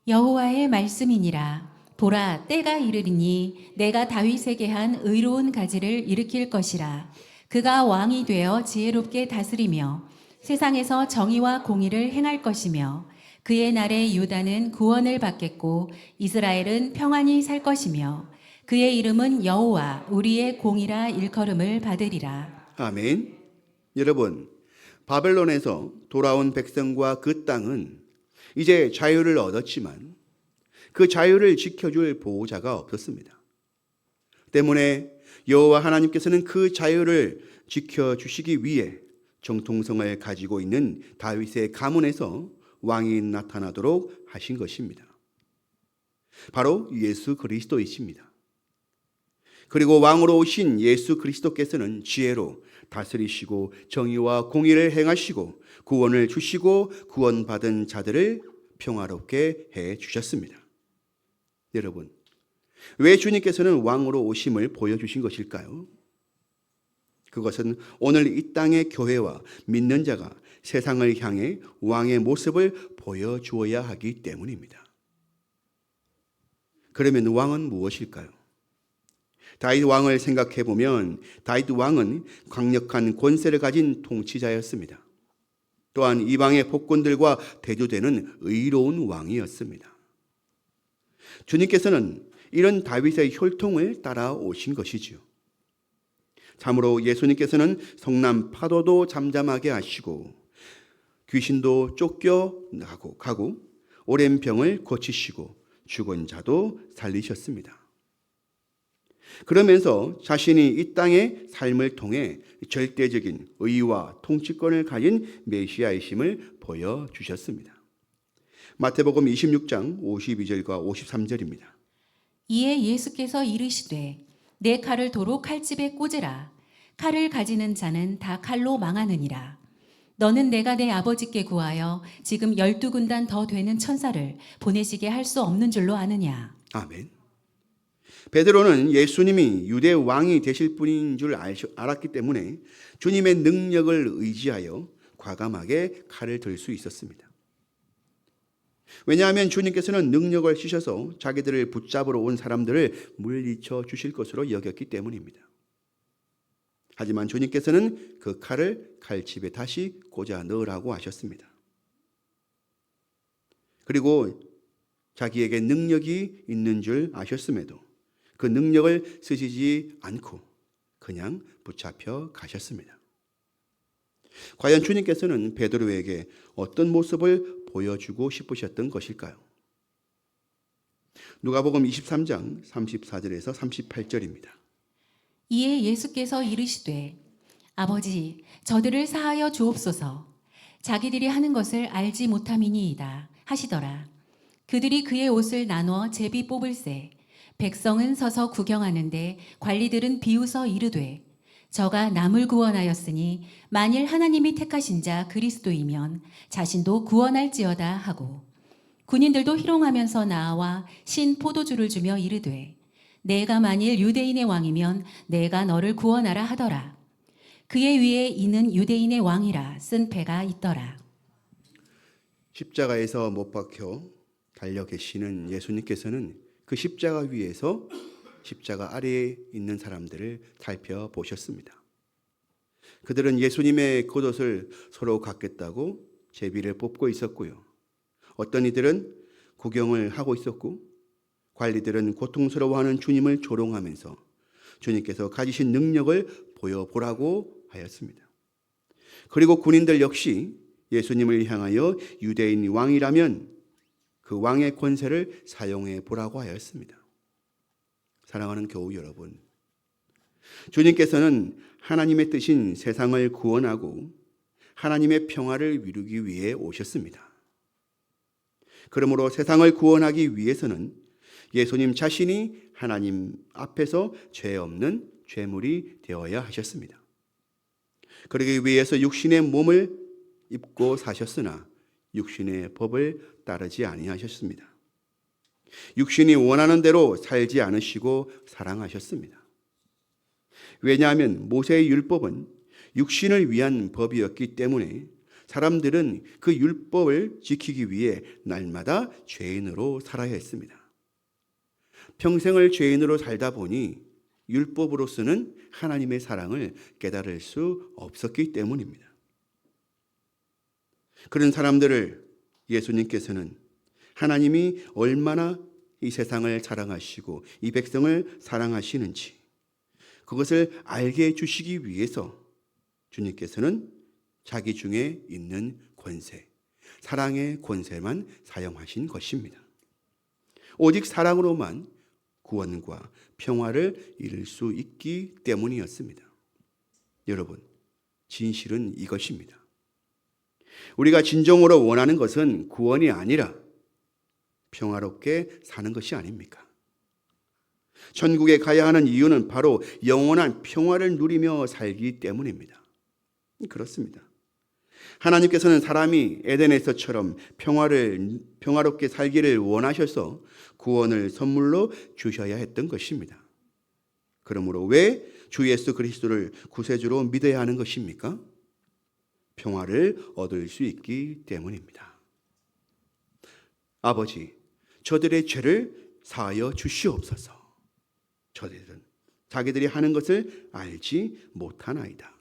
여호와의 말씀이니라. 보라, 때가 이르리니 내가 다윗에게 한 의로운 가지를 일으킬 것이라. 그가 왕이 되어 지혜롭게 다스리며 세상에서 정의와 공의를 행할 것이며 그의 날에 유다는 구원을 받겠고 이스라엘은 평안히 살 것이며 그의 이름은 여호와 우리의 공이라 일컬음을 받으리라. 아멘. 여러분, 바벨론에서 돌아온 백성과 그 땅은 이제 자유를 얻었지만 그 자유를 지켜줄 보호자가 없었습니다. 때문에 여호와 하나님께서는 그 자유를 지켜주시기 위해 정통성을 가지고 있는 다윗의 가문에서 왕이 나타나도록 하신 것입니다. 바로 예수 그리스도이십니다. 그리고 왕으로 오신 예수 그리스도께서는 지혜로 다스리시고 정의와 공의를 행하시고 구원을 주시고 구원받은 자들을 평화롭게 해 주셨습니다. 여러분, 왜 주님께서는 왕으로 오심을 보여주신 것일까요? 그것은 오늘 이 땅의 교회와 믿는 자가 세상을 향해 왕의 모습을 보여주어야 하기 때문입니다. 그러면 왕은 무엇일까요? 다윗 왕을 생각해 보면 다윗 왕은 강력한 권세를 가진 통치자였습니다. 또한 이방의 폭군들과 대조되는 의로운 왕이었습니다. 주님께서는 이런 다윗의 혈통을 따라 오신 것이지요. 참으로 예수님께서는 성남 파도도 잠잠하게 하시고 귀신도 쫓겨가고 오랜 병을 고치시고 죽은 자도 살리셨습니다. 그러면서 자신이 이 땅의 삶을 통해 절대적인 의와 통치권을 가진 메시아이심을 보여주셨습니다. 마태복음 26장 52절과 53절입니다. 이에 예수께서 이르시되 내 칼을 도로 칼집에 꽂으라. 칼을 가지는 자는 다 칼로 망하느니라. 너는 내가 내 아버지께 구하여 지금 12군단 더 되는 천사를 보내시게 할 수 없는 줄로 아느냐. 아멘. 베드로는 예수님이 유대 왕이 되실 분인 줄 알았기 때문에 주님의 능력을 의지하여 과감하게 칼을 들 수 있었습니다. 왜냐하면 주님께서는 능력을 쓰셔서 자기들을 붙잡으러 온 사람들을 물리쳐 주실 것으로 여겼기 때문입니다. 하지만 주님께서는 그 칼을 칼집에 다시 꽂아 넣으라고 하셨습니다. 그리고 자기에게 능력이 있는 줄 아셨음에도 그 능력을 쓰시지 않고 그냥 붙잡혀 가셨습니다. 과연 주님께서는 베드로에게 어떤 모습을 보여주고 싶으셨던 것일까요? 누가복음 23장 34절에서 38절입니다. 이에 예수께서 이르시되 아버지 저들을 사하여 주옵소서. 자기들이 하는 것을 알지 못함이니이다 하시더라. 그들이 그의 옷을 나누어 제비 뽑을새 백성은 서서 구경하는데 관리들은 비웃어 이르되 저가 남을 구원하였으니 만일 하나님이 택하신 자 그리스도이면 자신도 구원할지어다 하고 군인들도 희롱하면서 나와 신 포도주를 주며 이르되 내가 만일 유대인의 왕이면 내가 너를 구원하라 하더라. 그의 위에 이는 유대인의 왕이라 쓴 패가 있더라. 십자가에서 못 박혀 달려 계시는 예수님께서는 그 십자가 위에서 십자가 아래에 있는 사람들을 살펴보셨습니다. 그들은 예수님의 겉옷을 서로 갖겠다고 제비를 뽑고 있었고요. 어떤 이들은 구경을 하고 있었고 관리들은 고통스러워하는 주님을 조롱하면서 주님께서 가지신 능력을 보여보라고 하였습니다. 그리고 군인들 역시 예수님을 향하여 유대인 왕이라면 그 왕의 권세를 사용해 보라고 하였습니다. 사랑하는 교우 여러분, 주님께서는 하나님의 뜻인 세상을 구원하고 하나님의 평화를 이루기 위해 오셨습니다. 그러므로 세상을 구원하기 위해서는 예수님 자신이 하나님 앞에서 죄 없는 죄물이 되어야 하셨습니다. 그러기 위해서 육신의 몸을 입고 사셨으나 육신의 법을 따르지 아니하셨습니다. 육신이 원하는 대로 살지 않으시고 사랑하셨습니다. 왜냐하면 모세의 율법은 육신을 위한 법이었기 때문에 사람들은 그 율법을 지키기 위해 날마다 죄인으로 살아야 했습니다. 평생을 죄인으로 살다 보니 율법으로서는 하나님의 사랑을 깨달을 수 없었기 때문입니다. 그런 사람들을 예수님께서는 하나님이 얼마나 이 세상을 사랑하시고 이 백성을 사랑하시는지 그것을 알게 해주시기 위해서 주님께서는 자기 중에 있는 권세, 사랑의 권세만 사용하신 것입니다. 오직 사랑으로만 구원과 평화를 이룰 수 있기 때문이었습니다. 여러분, 진실은 이것입니다. 우리가 진정으로 원하는 것은 구원이 아니라 평화롭게 사는 것이 아닙니까? 천국에 가야 하는 이유는 바로 영원한 평화를 누리며 살기 때문입니다. 그렇습니다. 하나님께서는 사람이 에덴에서처럼 평화롭게 살기를 원하셔서 구원을 선물로 주셔야 했던 것입니다. 그러므로 왜 주 예수 그리스도를 구세주로 믿어야 하는 것입니까? 평화를 얻을 수 있기 때문입니다. 아버지, 저들의 죄를 사하여 주시옵소서. 저들은 자기들이 하는 것을 알지 못하나이다.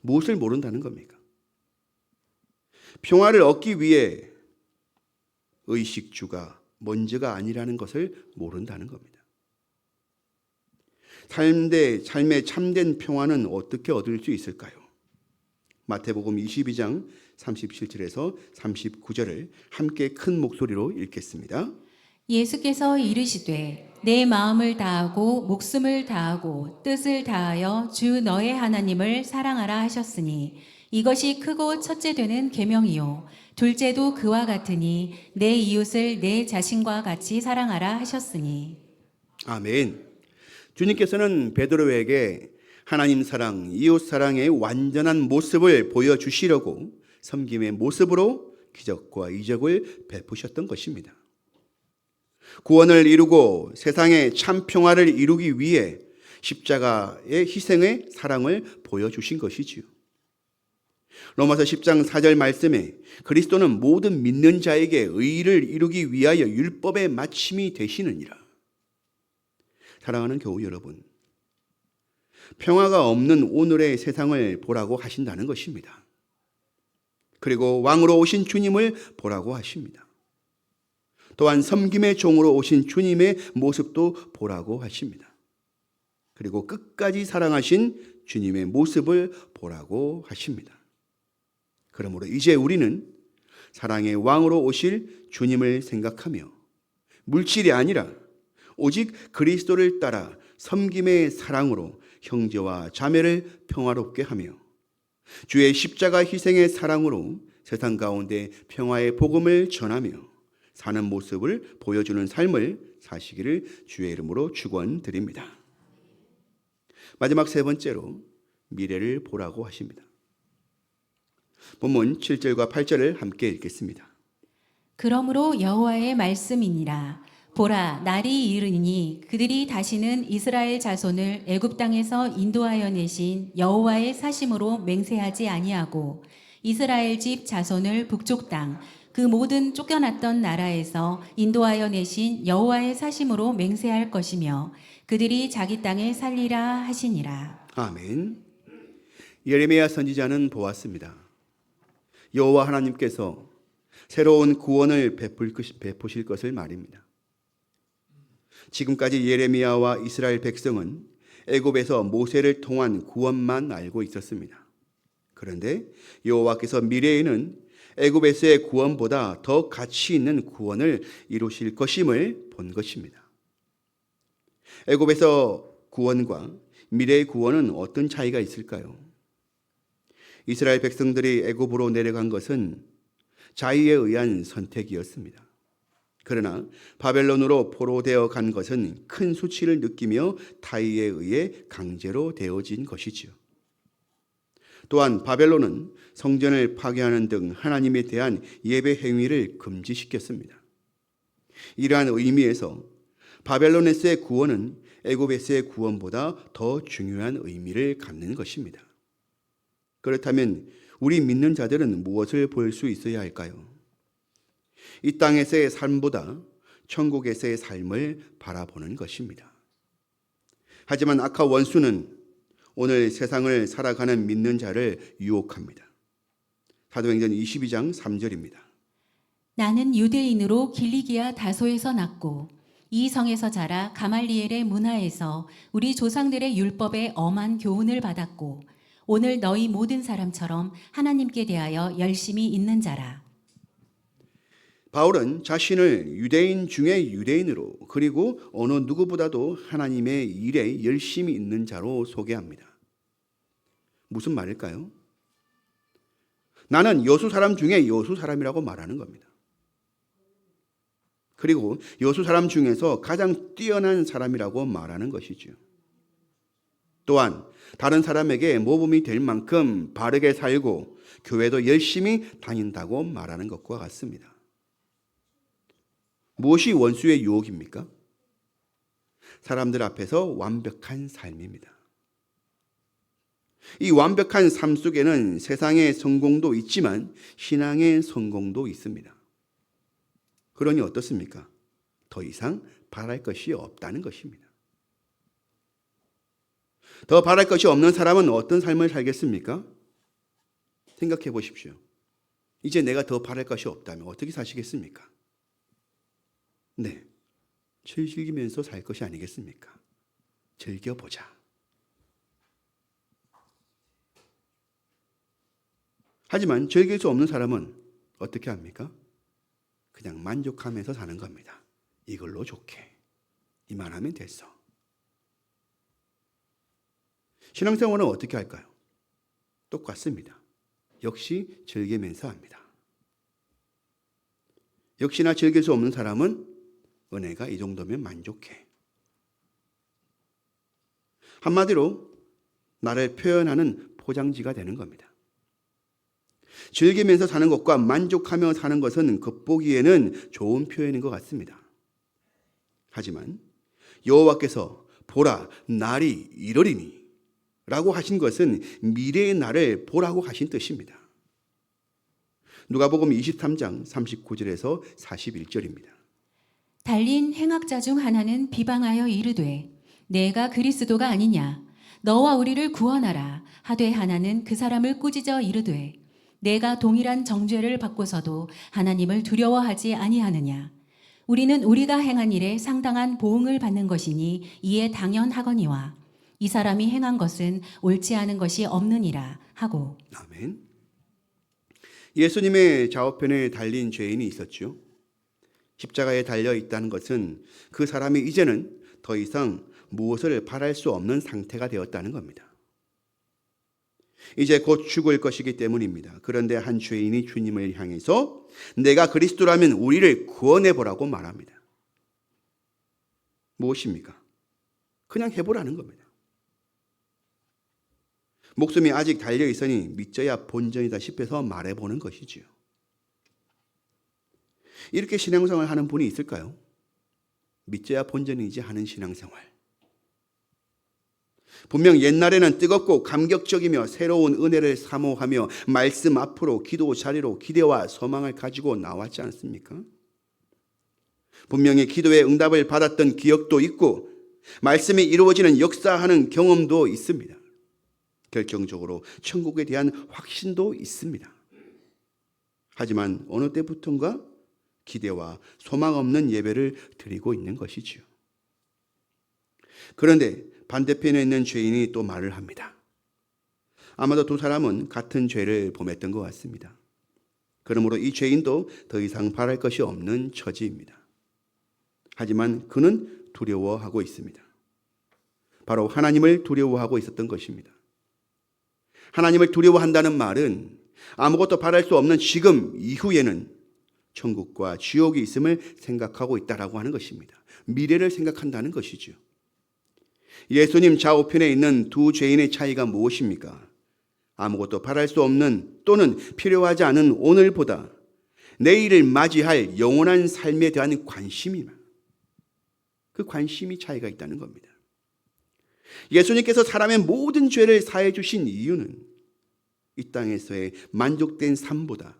무엇을 모른다는 겁니까? 평화를 얻기 위해 의식주가 먼저가 아니라는 것을 모른다는 겁니다. 삶의 참된 평화는 어떻게 얻을 수 있을까요? 마태복음 22장 37절에서 39절을 함께 큰 목소리로 읽겠습니다. 예수께서 이르시되 내 마음을 다하고 목숨을 다하고 뜻을 다하여 주 너의 하나님을 사랑하라 하셨으니 이것이 크고 첫째 되는 계명이요 둘째도 그와 같으니 내 이웃을 내 자신과 같이 사랑하라 하셨으니. 아멘. 주님께서는 베드로에게 하나님 사랑, 이웃 사랑의 완전한 모습을 보여주시려고 섬김의 모습으로 기적과 이적을 베푸셨던 것입니다. 구원을 이루고 세상의 참 평화를 이루기 위해 십자가의 희생의 사랑을 보여주신 것이지요. 로마서 10장 4절 말씀에 그리스도는 모든 믿는 자에게 의를 이루기 위하여 율법의 마침이 되시느니라. 사랑하는 교우 여러분, 평화가 없는 오늘의 세상을 보라고 하신다는 것입니다. 그리고 왕으로 오신 주님을 보라고 하십니다. 또한 섬김의 종으로 오신 주님의 모습도 보라고 하십니다. 그리고 끝까지 사랑하신 주님의 모습을 보라고 하십니다. 그러므로 이제 우리는 사랑의 왕으로 오실 주님을 생각하며 물질이 아니라 오직 그리스도를 따라 섬김의 사랑으로 형제와 자매를 평화롭게 하며 주의 십자가 희생의 사랑으로 세상 가운데 평화의 복음을 전하며 사는 모습을 보여주는 삶을 사시기를 주의 이름으로 축원드립니다. 마지막 세 번째로 미래를 보라고 하십니다. 본문 7절과 8절을 함께 읽겠습니다. 그러므로 여호와의 말씀이니라. 보라, 날이 이르니 그들이 다시는 이스라엘 자손을 애굽 땅에서 인도하여 내신 여호와의 사심으로 맹세하지 아니하고 이스라엘 집 자손을 북쪽 땅 그 모든 쫓겨났던 나라에서 인도하여 내신 여호와의 사심으로 맹세할 것이며 그들이 자기 땅에 살리라 하시니라. 아멘. 예레미야 선지자는 보았습니다. 여호와 하나님께서 새로운 구원을 베푸실 것을 말입니다. 지금까지 예레미야와 이스라엘 백성은 애굽에서 모세를 통한 구원만 알고 있었습니다. 그런데 여호와께서 미래에는 애굽에서의 구원보다 더 가치 있는 구원을 이루실 것임을 본 것입니다. 애굽에서 구원과 미래의 구원은 어떤 차이가 있을까요? 이스라엘 백성들이 애굽으로 내려간 것은 자의에 의한 선택이었습니다. 그러나 바벨론으로 포로되어 간 것은 큰 수치를 느끼며 타의에 의해 강제로 되어진 것이지요. 또한 바벨론은 성전을 파괴하는 등 하나님에 대한 예배 행위를 금지시켰습니다. 이러한 의미에서 바벨론에서의 구원은 애굽에서의 구원보다 더 중요한 의미를 갖는 것입니다. 그렇다면 우리 믿는 자들은 무엇을 볼 수 있어야 할까요? 이 땅에서의 삶보다 천국에서의 삶을 바라보는 것입니다. 하지만 악한 원수는 오늘 세상을 살아가는 믿는 자를 유혹합니다. 사도행전 22장 3절입니다. 나는 유대인으로 길리기아 다소에서 났고 이 성에서 자라 가말리엘의 문화에서 우리 조상들의 율법에 엄한 교훈을 받았고 오늘 너희 모든 사람처럼 하나님께 대하여 열심히 있는 자라. 바울은 자신을 유대인 중에 유대인으로 그리고 어느 누구보다도 하나님의 일에 열심히 있는 자로 소개합니다. 무슨 말일까요? 나는 여수 사람 중에 여수 사람이라고 말하는 겁니다. 그리고 여수 사람 중에서 가장 뛰어난 사람이라고 말하는 것이죠. 또한 다른 사람에게 모범이 될 만큼 바르게 살고 교회도 열심히 다닌다고 말하는 것과 같습니다. 무엇이 원수의 유혹입니까? 사람들 앞에서 완벽한 삶입니다. 이 완벽한 삶 속에는 세상의 성공도 있지만 신앙의 성공도 있습니다. 그러니 어떻습니까? 더 이상 바랄 것이 없다는 것입니다. 더 바랄 것이 없는 사람은 어떤 삶을 살겠습니까? 생각해 보십시오. 이제 내가 더 바랄 것이 없다면 어떻게 사시겠습니까? 네, 즐기면서 살 것이 아니겠습니까? 즐겨보자. 하지만 즐길 수 없는 사람은 어떻게 합니까? 그냥 만족하면서 사는 겁니다. 이걸로 좋게. 이만하면 됐어. 신앙생활은 어떻게 할까요? 똑같습니다. 역시 즐기면서 합니다. 역시나 즐길 수 없는 사람은 은혜가 이 정도면 만족해. 한마디로 나를 표현하는 포장지가 되는 겁니다. 즐기면서 사는 것과 만족하며 사는 것은 겉보기에는 좋은 표현인 것 같습니다. 하지만 여호와께서 보라 날이 이르리니 라고 하신 것은 미래의 날을 보라고 하신 뜻입니다. 누가복음 23장 39절에서 41절입니다. 달린 행악자 중 하나는 비방하여 이르되 내가 그리스도가 아니냐 너와 우리를 구원하라 하되 하나는 그 사람을 꾸짖어 이르되 내가 동일한 정죄를 받고서도 하나님을 두려워하지 아니하느냐 우리는 우리가 행한 일에 상당한 보응을 받는 것이니 이에 당연하거니와 이 사람이 행한 것은 옳지 않은 것이 없느니라 하고. 아멘. 예수님의 좌우편에 달린 죄인이 있었죠. 십자가에 달려 있다는 것은 그 사람이 이제는 더 이상 무엇을 바랄 수 없는 상태가 되었다는 겁니다. 이제 곧 죽을 것이기 때문입니다. 그런데 한 죄인이 주님을 향해서 내가 그리스도라면 우리를 구원해 보라고 말합니다. 무엇입니까? 그냥 해보라는 겁니다. 목숨이 아직 달려 있으니 믿져야 본전이다 싶어서 말해보는 것이지요. 이렇게 신앙생활을 하는 분이 있을까요? 믿져야 본전이지 하는 신앙생활. 분명 옛날에는 뜨겁고 감격적이며 새로운 은혜를 사모하며 말씀 앞으로 기도 자리로 기대와 소망을 가지고 나왔지 않습니까? 분명히 기도의 응답을 받았던 기억도 있고 말씀이 이루어지는 역사하는 경험도 있습니다. 결정적으로 천국에 대한 확신도 있습니다. 하지만 어느 때부턴가 기대와 소망 없는 예배를 드리고 있는 것이지요. 그런데 반대편에 있는 죄인이 또 말을 합니다. 아마도 두 사람은 같은 죄를 범했던 것 같습니다. 그러므로 이 죄인도 더 이상 바랄 것이 없는 처지입니다. 하지만 그는 두려워하고 있습니다. 바로 하나님을 두려워하고 있었던 것입니다. 하나님을 두려워한다는 말은 아무것도 바랄 수 없는 지금 이후에는 천국과 지옥이 있음을 생각하고 있다라고 하는 것입니다. 미래를 생각한다는 것이죠. 예수님 좌우편에 있는 두 죄인의 차이가 무엇입니까? 아무것도 바랄 수 없는 또는 필요하지 않은 오늘보다 내일을 맞이할 영원한 삶에 대한 관심이나 그 관심이 차이가 있다는 겁니다. 예수님께서 사람의 모든 죄를 사해 주신 이유는 이 땅에서의 만족된 삶보다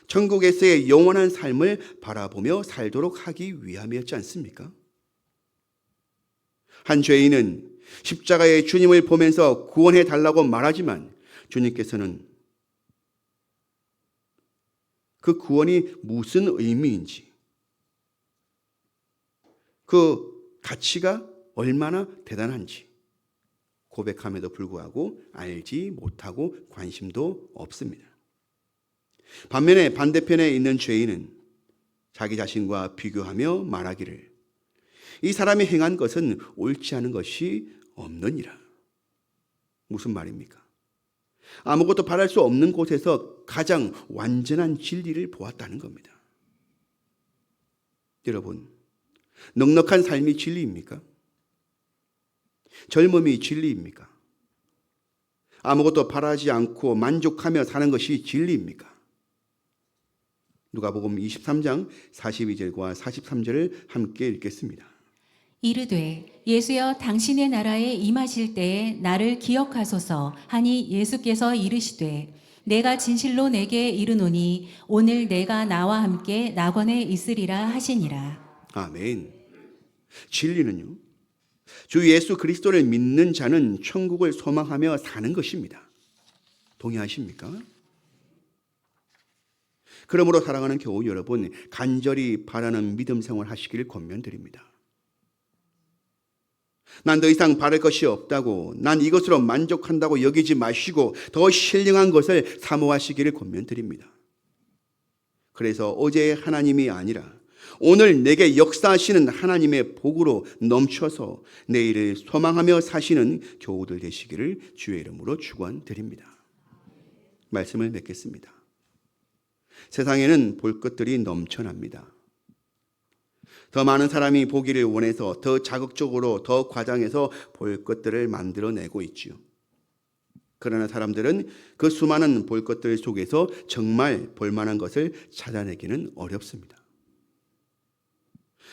천국에서의 영원한 삶을 바라보며 살도록 하기 위함이었지 않습니까? 한 죄인은 십자가의 주님을 보면서 구원해 달라고 말하지만 주님께서는 그 구원이 무슨 의미인지, 그 가치가 얼마나 대단한지 고백함에도 불구하고 알지 못하고 관심도 없습니다. 반면에 반대편에 있는 죄인은 자기 자신과 비교하며 말하기를 이 사람이 행한 것은 옳지 않은 것이 없느니라. 무슨 말입니까? 아무것도 바랄 수 없는 곳에서 가장 완전한 진리를 보았다는 겁니다. 여러분, 넉넉한 삶이 진리입니까? 젊음이 진리입니까? 아무것도 바라지 않고 만족하며 사는 것이 진리입니까? 누가복음 23장 42절과 43절을 함께 읽겠습니다. 이르되 예수여 당신의 나라에 임하실 때에 나를 기억하소서 하니 예수께서 이르시되 내가 진실로 내게 이르노니 오늘 내가 나와 함께 낙원에 있으리라 하시니라. 아멘. 진리는요, 주 예수 그리스도를 믿는 자는 천국을 소망하며 사는 것입니다. 동의하십니까? 그러므로 사랑하는 교우 여러분, 간절히 바라는 믿음 생활 하시기를 권면드립니다. 난 더 이상 바랄 것이 없다고, 난 이것으로 만족한다고 여기지 마시고 더 신령한 것을 사모하시기를 권면드립니다. 그래서 어제의 하나님이 아니라 오늘 내게 역사하시는 하나님의 복으로 넘쳐서 내일을 소망하며 사시는 교우들 되시기를 주의 이름으로 축원드립니다. 말씀을 맺겠습니다. 세상에는 볼 것들이 넘쳐납니다. 더 많은 사람이 보기를 원해서 더 자극적으로 더 과장해서 볼 것들을 만들어내고 있지요. 그러나 사람들은 그 수많은 볼 것들 속에서 정말 볼만한 것을 찾아내기는 어렵습니다.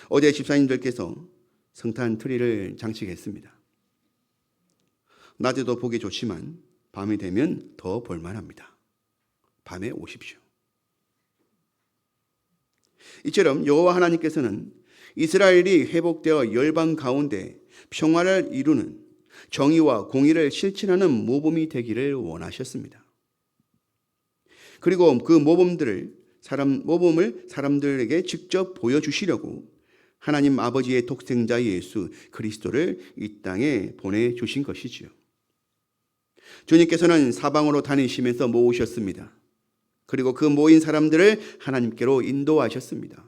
어제 집사님들께서 성탄 트리를 장식했습니다. 낮에도 보기 좋지만 밤이 되면 더 볼만합니다. 밤에 오십시오. 이처럼 여호와 하나님께서는 이스라엘이 회복되어 열방 가운데 평화를 이루는 정의와 공의를 실천하는 모범이 되기를 원하셨습니다. 그리고 그 모범을 사람들에게 직접 보여주시려고 하나님 아버지의 독생자 예수 그리스도를 이 땅에 보내주신 것이지요. 주님께서는 사방으로 다니시면서 모으셨습니다. 그리고 그 모인 사람들을 하나님께로 인도하셨습니다.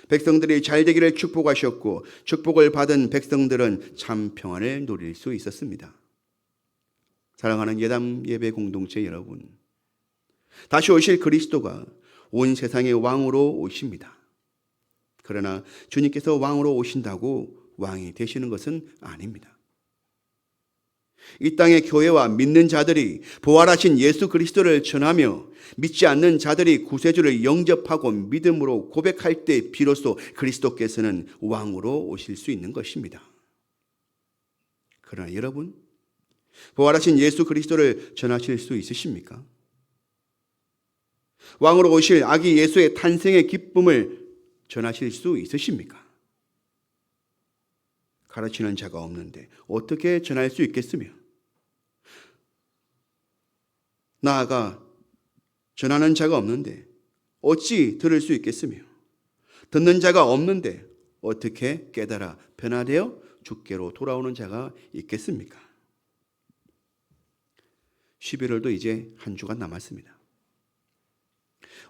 백성들이 잘 되기를 축복하셨고 축복을 받은 백성들은 참 평안을 누릴 수 있었습니다. 사랑하는 예담 예배 공동체 여러분, 다시 오실 그리스도가 온 세상의 왕으로 오십니다. 그러나 주님께서 왕으로 오신다고 왕이 되시는 것은 아닙니다. 이 땅의 교회와 믿는 자들이 부활하신 예수 그리스도를 전하며 믿지 않는 자들이 구세주를 영접하고 믿음으로 고백할 때 비로소 그리스도께서는 왕으로 오실 수 있는 것입니다. 그러나 여러분, 부활하신 예수 그리스도를 전하실 수 있으십니까? 왕으로 오실 아기 예수의 탄생의 기쁨을 전하실 수 있으십니까? 가르치는 자가 없는데 어떻게 전할 수 있겠으며, 나아가 전하는 자가 없는데 어찌 들을 수 있겠으며, 듣는 자가 없는데 어떻게 깨달아 변화되어 주께로 돌아오는 자가 있겠습니까? 11월도 이제 한 주간 남았습니다.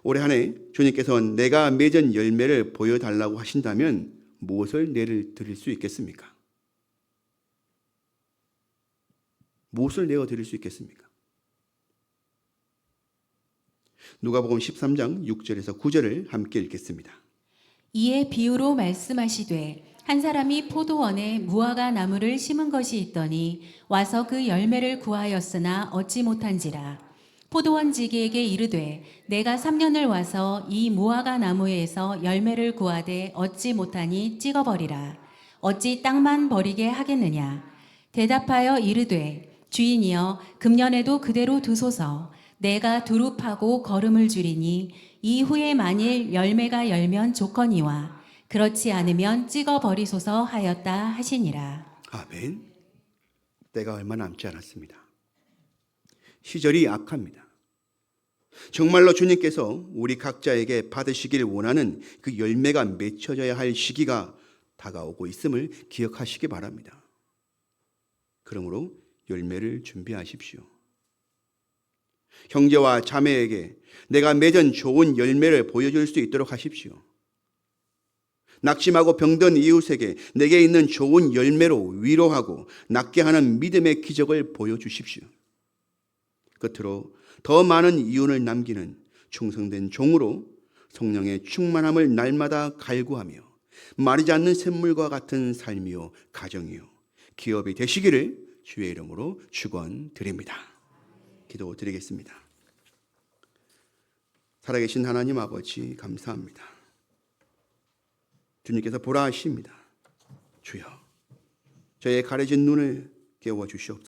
올해 한 해 주님께서 내가 맺은 열매를 보여달라고 하신다면 무엇을 내를 드릴 수 있겠습니까? 무엇을 내어 드릴 수 있겠습니까? 누가복음 13장 6절에서 9절을 함께 읽겠습니다. 이에 비유로 말씀하시되 한 사람이 포도원에 무화과 나무를 심은 것이 있더니 와서 그 열매를 구하였으나 얻지 못한지라. 포도원 지기에게 이르되 내가 3년을 와서 이 무화과 나무에서 열매를 구하되 얻지 못하니 찍어버리라. 어찌 땅만 버리게 하겠느냐. 대답하여 이르되 주인이여 금년에도 그대로 두소서. 내가 두루 파고 거름을 주리니 이후에 만일 열매가 열면 좋거니와 그렇지 않으면 찍어버리소서 하였다 하시니라. 아멘. 때가 얼마 남지 않았습니다. 시절이 악합니다. 정말로 주님께서 우리 각자에게 받으시길 원하는 그 열매가 맺혀져야 할 시기가 다가오고 있음을 기억하시기 바랍니다. 그러므로 열매를 준비하십시오. 형제와 자매에게 내가 맺은 좋은 열매를 보여줄 수 있도록 하십시오. 낙심하고 병든 이웃에게 내게 있는 좋은 열매로 위로하고 낫게 하는 믿음의 기적을 보여주십시오. 끝으로 더 많은 이윤을 남기는 충성된 종으로 성령의 충만함을 날마다 갈구하며 마르지 않는 샘물과 같은 삶이요 가정이요 기업이 되시기를 주의 이름으로 축원드립니다. 기도드리겠습니다. 살아계신 하나님 아버지 감사합니다. 주님께서 보라 하십니다. 주여 저의 가려진 눈을 깨워 주시옵소서.